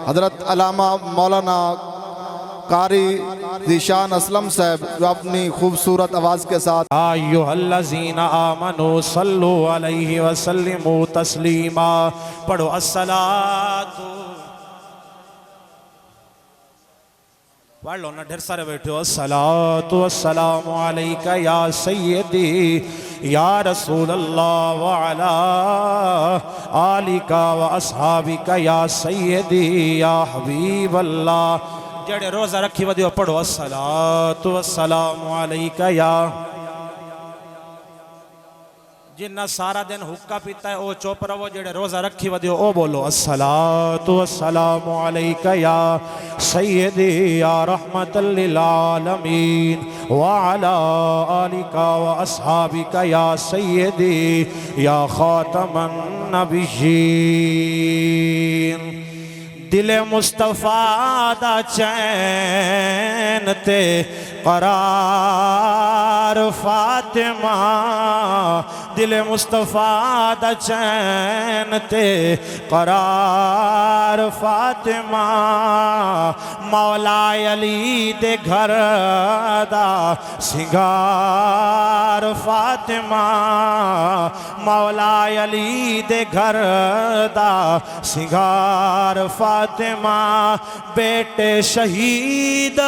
हज़रत अल्लामा मौलाना कारी ज़ीशान असलम साहब जो अपनी खूबसूरत आवाज़ के साथ अय्युहल्लज़ीना आमनू सल्लु अलैहि वसल्लिमू तस्लीमा पढ़ो। अस्सलातु पढ़ लो ना, ढेर सारे बैठे हो। अस्सलातु वस्सलामु अलैका या सय्यदी या रसूल अल्लाह व अला आलिका व अस्हाबिका या सय्यदी या हबीब अल्लाह। जेड़े रोजा रखी वधियो पढ़ो। अस्सलातु वस्सलामु अलैका या। जिन्ना सारा दिन हुक्का पीता है ओ चुप रहो, जेड़े रोजा रखी वधियो ओ बोलो। अस्सलातु वस्सलामु अलैका या सय्यदी या रहमतल लिल आलमीन व अला आलिका व अस्हाबिका या सय्यदी या खातमन नबिय्यीन। दिले मुस्तफा दा चैन ते करार फातिमा, दिले मुस्तफा दा चैन ते करार फातिमा। मौला अली दे घर दा सिंगार फातिमा, मौला अली दे घर दा सिंगार फातिमा। बेटे शहीद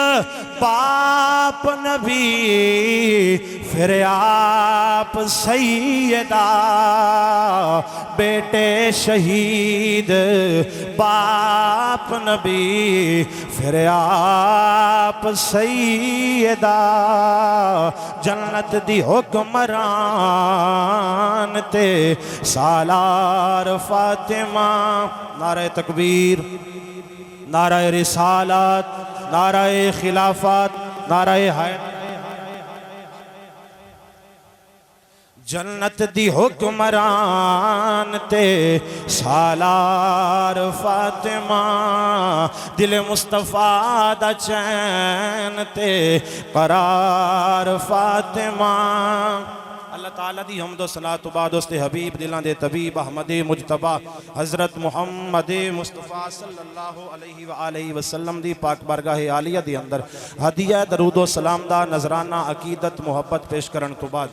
बाप नबी फिर आप सैयदा, बेटे शहीद बाप नबी फिर आप सैयदा। जन्नत दी हुक्मरान ते सालार फातिमा। नारे तकबीर, नारे रिसालत, नारे खिलाफत, नारे हैदर। जन्नत दी हुक्मरान ते सालार फातिमा, दिल मुस्तफा दा चैन ते करार फातिमा। अल्लाह ताला दी हमदो सलात बाद उस्ते हबीब दिलां दे तबीब अहमद मुजतबा हज़रत मुहम्मद मुस्तफ़ा सल्लल्लाहु अलैहि व आलिहि वसल्लम दी पाक बारगाह आलिया दे अंदर हदिया दरूदो सलाम दा नजराना अकीदत मुहब्बत पेश करन तो बाद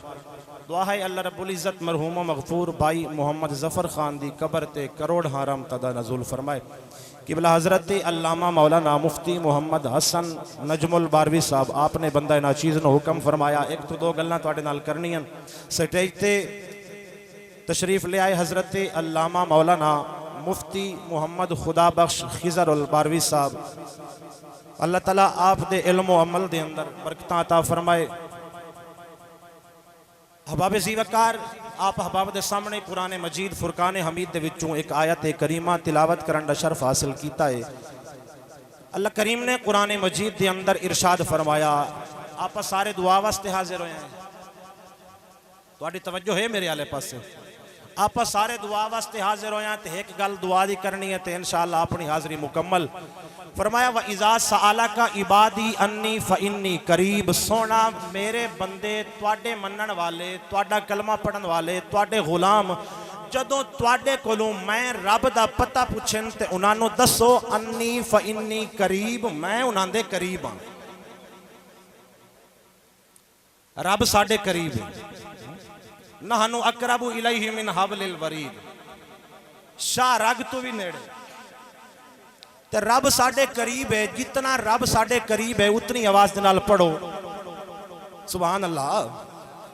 दुआ है अल्लाह रब्बुल इज़्ज़त मरहूम मगफूर भाई मोहम्मद ज़फ़र खान दी कबर ते करोड़ हारम तदा नज़ुल फरमाए। किबला हज़रत अल्लामा मौलाना मुफ्ती मोहम्मद हसन नजमुल बारवी साहब आपने बंदा नाचीज़ नो हुक्म फरमाया एक तो दो गल्लां तुहाडे नाल करनियां। स्टेज ते तशरीफ ले आए हज़रत अल्लामा मौलाना मुफ्ती मोहम्मद खुदा बख्श खिज़रुल बारवी साहब। अल्लाह ताला आप दे इल्म व अमल दे अंदर बरकतां अता फरमाए। हबाब ज़ीवकार आप हबाब दे सामने कुरान मजीद फुरकान हमीद दे विचों एक आयत करीमा तिलावत करन दा शर्फ हासिल कीता है। अल्लाह करीम ने कुरान मजीद दे अंदर इरशाद फरमाया। आप सारे दुआ वास्ते हाजिर होए हैं, तुहाडी तवज्जो है मेरे आले पासे। आप सारे दुआ वास्ते हाजिर होए हैं ते एक गल दुआ दी करनी है ते इंशाअल्लाह अपनी हाज़री मुकम्मल। फरमाया व इज़ा सअलका इबादी अन्नी फ़इन्नी करीब। सोना मेरे बंदे तुहाडे मनन वाले, तुहाडा कलमा पढ़न वाले, तुहाडे गुलाम जदों तुहाडे कोलों मैं रब दा पता पुछन ते उन्हां नूं दसो अन्नी फ़इन्नी करीब, मैं उन्हां दे करीब हां। रब साडे करीब है। नहनु अक़रबु इलैहि मिन हब्लिल वरीद, शाह रग तो भी नेड़े। ते रब साडे करीब है, जितना रब साडे करीब है उतनी आवाज दे नाल पढ़ो सुभान अल्लाह।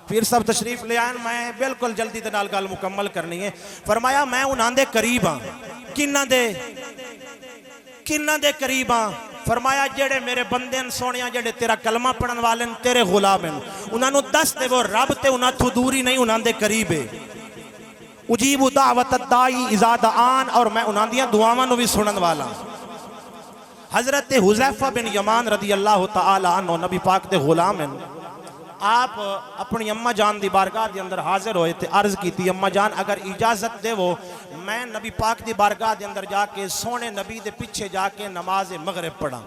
फिर सब तशरीफ ले आए, मैं बिल्कुल जल्दी दे नाल गल मुकम्मल करनी है। फरमाया मैं उन्हां दे करीब हां। किन्हां दे करीब हां? फरमाया जेड़े मेरे बंदे सोनिया, जेड़े तेरा कलमा पढ़न वाले तेरे गुलाम हैं, उन्होंने दस दे वो रब ते उन्हां तो दूरी नहीं, उन्हां दे करीब है। उजीबु दावत दाई इज़ा दआन, और मैं उन्हां दियां दुआवां नूं भी सुनन वाला। हज़रत हुज़ैफ़ा बिन यमान रदी अल्लाह तआला अन्हु नबी पाक दे गुलाम हैं। आप अपनी अम्मा जान दी बारगाह के अंदर हाजिर होए थे, अर्ज की थी अम्मा जान अगर इजाजत देवो मैं नबी पाक की बारगाह के अंदर जाके सोने नबी के पीछे जाके नमाज मगरिब पढ़ा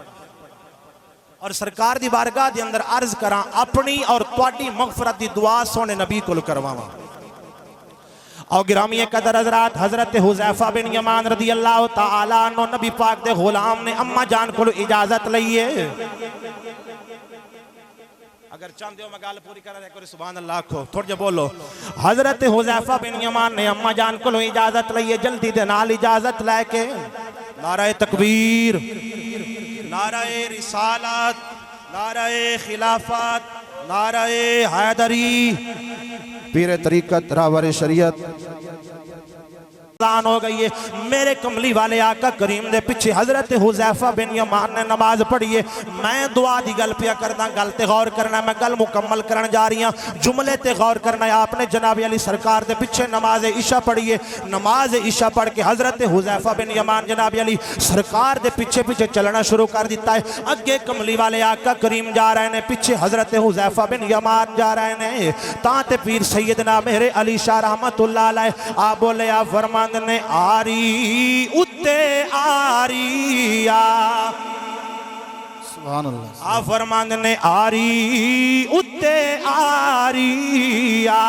और सरकार की बारगाह के अंदर अर्ज करा अपनी और तुहाडी मगफरत की दुआ सोने नबी को करवावा। और गिरामी कदर हजरात हजरत हुज़ैफा बिन यमान रदी अल्लाह तआला अन्हु नबी पाक दे गुलाम ने अम्मा जान को इजाजत लईए। अगर चाहते हो मैं गाल पूरी कर रहा सुभान अल्लाह को थोड़ा बोलो। हजरत हुज़ैफा बिन यमान ने अम्मा जान को इजाजत लईए जल्दी दे नाल इजाजत लैके नाराए तकबीर, नाराए रिसालत, नाराए खिलाफत, नाराए हैदरी, पीर तरीकत रावर शरीयत हो गई है। मेरे कमली वाले आका करीम दे पिछे हजरत हुज़ैफा बिन यमान ने नमाज पढ़ी है। मैं दुआ दी गल पिया करदा, गल ते गौर करना, मैं गल मुकम्मल करन जा रही हूं, जुमले ते गौर करना है। आपने जनाब अली सरकार दे पिछे नमाज इशा पढ़ी है। नमाज इशा पढ़ के हजरत हुज़ैफा बिन यमान जनाब अली सरकार दे पिछे पिछे चलना शुरू कर दिता है। अगे कमली वाले आका करीम जा रहे ने, पिछे हजरत हुज़ैफा बिन यमान जा रहे ने। ताते पीर सैयदना मेरे अली शाह रहमतुल्लाह अलैह आ बोले आ फरमा ने आरी उत्ते आरिया सुभान अल्लाह। आ फरमांद ने आरी उत्ते आरिया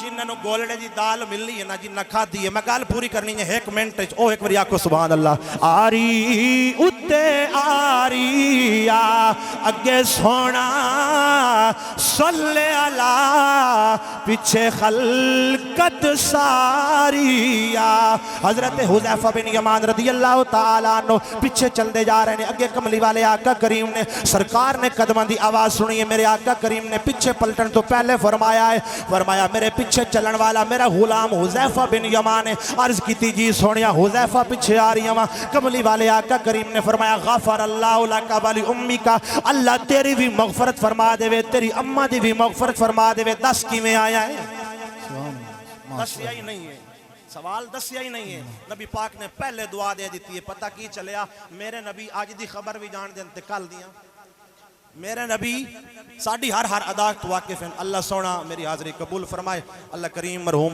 जिन्होंने गोलड़े की दाल मिलनी है ना जिन्ना खाधी है। मैं गल पूरी करनी है एक मिनट ओ एक बार आखो सुभान अल्लाह। आरी उत्ते आरिया अगे सोना सल्ले अला पीछे खलकत सारिया। हजरत हुज़ैफा बिन यमान रदी अल्लाह तआला अन्हु पीछे चलते जा रहे हैं। अगे कमली वाले आका करीम ने सरकार ने कदमां की आवाज़ सुनी है। मेरे आका करीम ने पीछे पलटन तो पहले फरमाया है, फरमाया मेरे पीछे चलन वाला मेरा गुलाम हुज़ैफा बिन यमान ने अर्ज की जी सोनिया हुज़ैफा पीछे आ रही हूँ। कमली वाले आका करीम ने फरमाया गफर अल्लाह लका वाली उम्मी का, अल्लाह तेरी भी मगफरत फरमा देवे, तेरी अम्मा दी भी मगफरत फरमा देवे। दस किवें आया है? दसिया ही नहीं है, सवाल दसिया ही नहीं है। नबी पाक ने पहले दुआ दे दी है। पता की चलिया मेरे नबी अज की खबर भी जान दें कल दिया। मेरे नबी साड़ी हर अदा तो वाकिफ हैं। अल्लाह सोना मेरी हाज़री कबूल फरमाए। अल्लाह करीम मरहूम